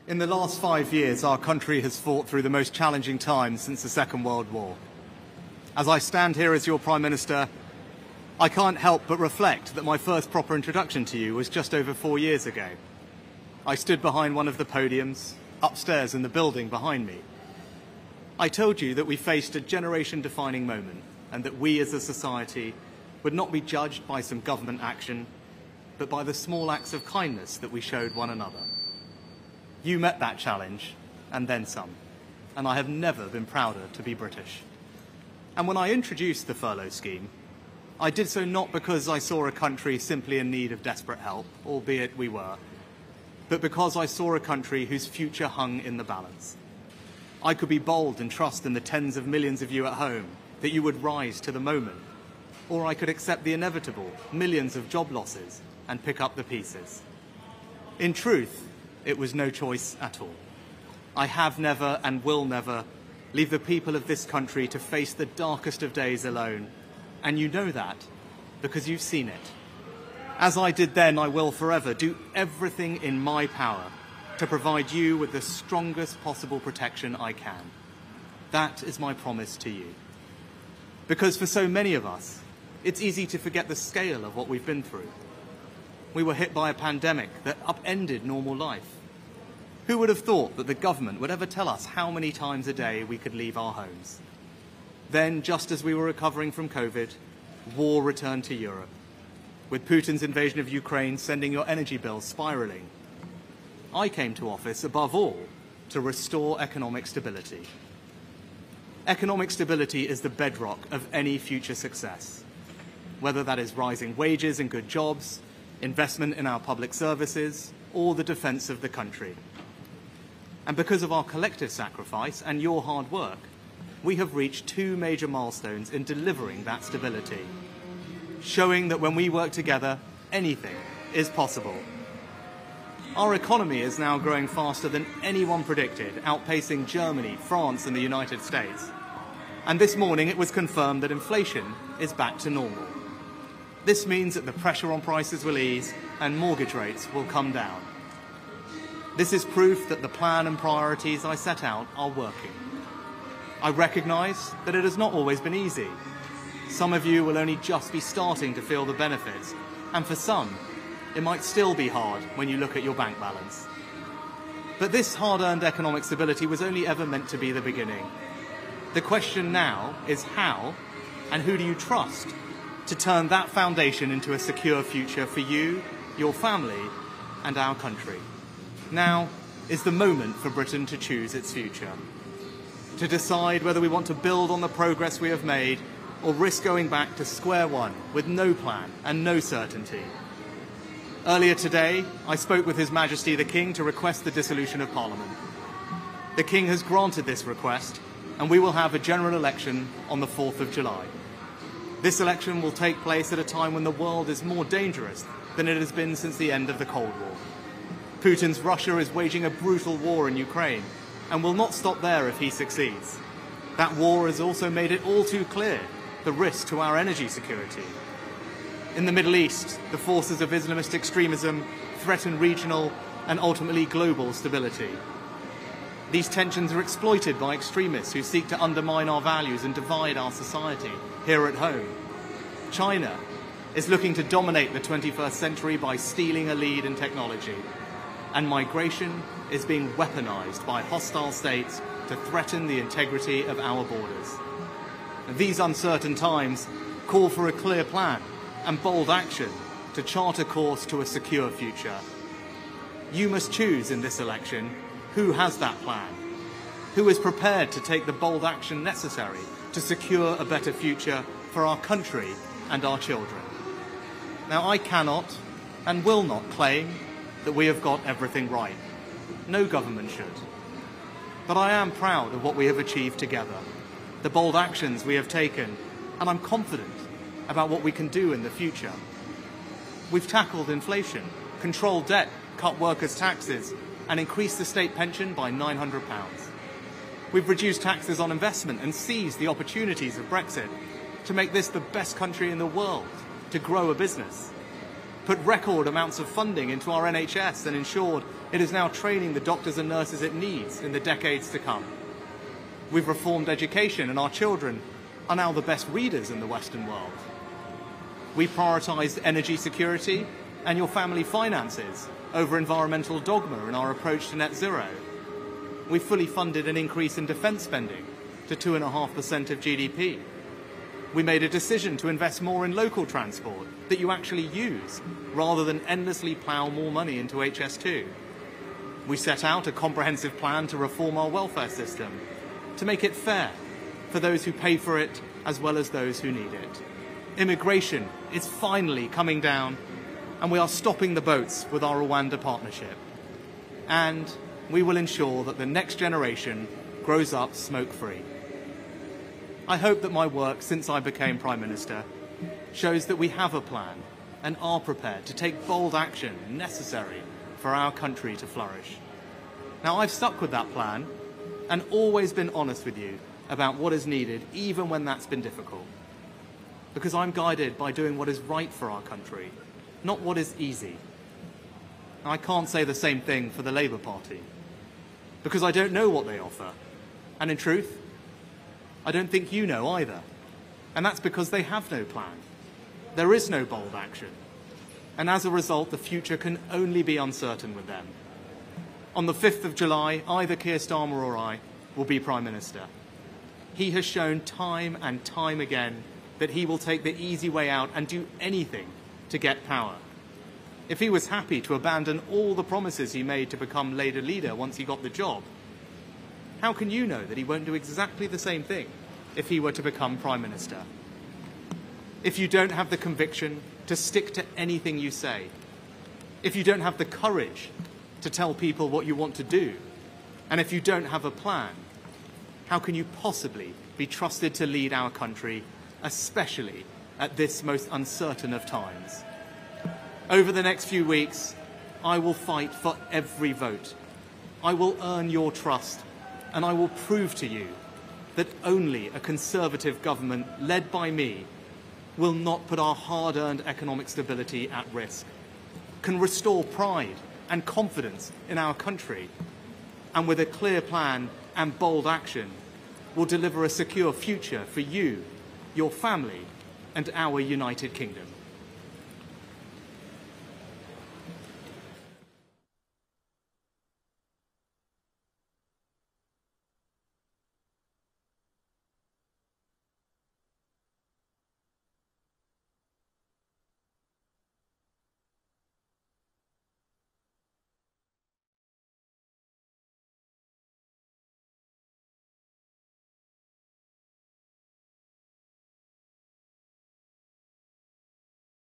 In the last 5 years, our country has fought through the most challenging times since the Second World War. As I stand here as your Prime Minister, I can't help but reflect that my first proper introduction to you was just over 4 years ago. I stood behind one of the podiums, upstairs in the building behind me. I told you that we faced a generation-defining moment and that we as a society would not be judged by some government action, but by the small acts of kindness that we showed one another. You met that challenge, and then some, and I have never been prouder to be British. And when I introduced the furlough scheme, I did so not because I saw a country simply in need of desperate help, albeit we were, but because I saw a country whose future hung in the balance. I could be bold and trust in the tens of millions of you at home that you would rise to the moment, or I could accept the inevitable millions of job losses and pick up the pieces. In truth, it was no choice at all. I have never and will never leave the people of this country to face the darkest of days alone, and you know that because you've seen it. As I did then, I will forever do everything in my power to provide you with the strongest possible protection I can. That is my promise to you. Because for so many of us, it's easy to forget the scale of what we've been through. We were hit by a pandemic that upended normal life. Who would have thought that the government would ever tell us how many times a day we could leave our homes? Then, just as we were recovering from COVID, war returned to Europe, with Putin's invasion of Ukraine sending your energy bills spiralling. I came to office, above all, to restore economic stability. Economic stability is the bedrock of any future success, whether that is rising wages and good jobs, investment in our public services, or the defence of the country. And because of our collective sacrifice and your hard work, we have reached 2 major milestones in delivering that stability, showing that when we work together, anything is possible. Our economy is now growing faster than anyone predicted, outpacing Germany, France and the United States. And this morning it was confirmed that inflation is back to normal. This means that the pressure on prices will ease and mortgage rates will come down. This is proof that the plan and priorities I set out are working. I recognise that it has not always been easy. Some of you will only just be starting to feel the benefits, and for some, it might still be hard when you look at your bank balance. But this hard-earned economic stability was only ever meant to be the beginning. The question now is how, and who do you trust to turn that foundation into a secure future for you, your family, and our country? Now is the moment for Britain to choose its future, to decide whether we want to build on the progress we have made or risk going back to square one with no plan and no certainty. Earlier today, I spoke with His Majesty the King to request the dissolution of Parliament. The King has granted this request, and we will have a general election on the 4th of July. This election will take place at a time when the world is more dangerous than it has been since the end of the Cold War. Putin's Russia is waging a brutal war in Ukraine and will not stop there if he succeeds. That war has also made it all too clear the risk to our energy security. In the Middle East, the forces of Islamist extremism threaten regional and ultimately global stability. These tensions are exploited by extremists who seek to undermine our values and divide our society here at home. China is looking to dominate the 21st century by stealing a lead in technology. And migration is being weaponized by hostile states to threaten the integrity of our borders. These uncertain times call for a clear plan and bold action to chart a course to a secure future. You must choose in this election who has that plan, who is prepared to take the bold action necessary to secure a better future for our country and our children. Now, I cannot and will not claim that we have got everything right. No government should. But I am proud of what we have achieved together, the bold actions we have taken, and I'm confident about what we can do in the future. We've tackled inflation, controlled debt, cut workers' taxes, and increased the state pension by £900. We've reduced taxes on investment and seized the opportunities of Brexit to make this the best country in the world to grow a business, put record amounts of funding into our NHS and ensured It is now training the doctors and nurses it needs in the decades to come. We've reformed education, and our children are now the best readers in the Western world. We prioritised energy security and your family finances over environmental dogma in our approach to net zero. We fully funded an increase in defence spending to 2.5% of GDP. We made a decision to invest more in local transport that you actually use, rather than endlessly plough more money into HS2. We set out a comprehensive plan to reform our welfare system, to make it fair for those who pay for it as well as those who need it. Immigration is finally coming down, and we are stopping the boats with our Rwanda partnership. And we will ensure that the next generation grows up smoke-free. I hope that my work since I became Prime Minister shows that we have a plan and are prepared to take bold action necessary for our country to flourish. Now, I've stuck with that plan and always been honest with you about what is needed, even when that's been difficult. Because I'm guided by doing what is right for our country, not what is easy. Now, I can't say the same thing for the Labour Party, because I don't know what they offer. And in truth, I don't think you know either. And that's because they have no plan. There is no bold action. And as a result, the future can only be uncertain with them. On the 5th of July, either Keir Starmer or I will be Prime Minister. He has shown time and time again that he will take the easy way out and do anything to get power. If he was happy to abandon all the promises he made to become Labour leader once he got the job, how can you know that he won't do exactly the same thing if he were to become Prime Minister? If you don't have the conviction to stick to anything you say, if you don't have the courage to tell people what you want to do, and if you don't have a plan, how can you possibly be trusted to lead our country, especially at this most uncertain of times? Over the next few weeks, I will fight for every vote. I will earn your trust, and I will prove to you that only a Conservative government led by me will not put our hard-earned economic stability at risk, can restore pride and confidence in our country, and with a clear plan and bold action, will deliver a secure future for you, your family, and our United Kingdom.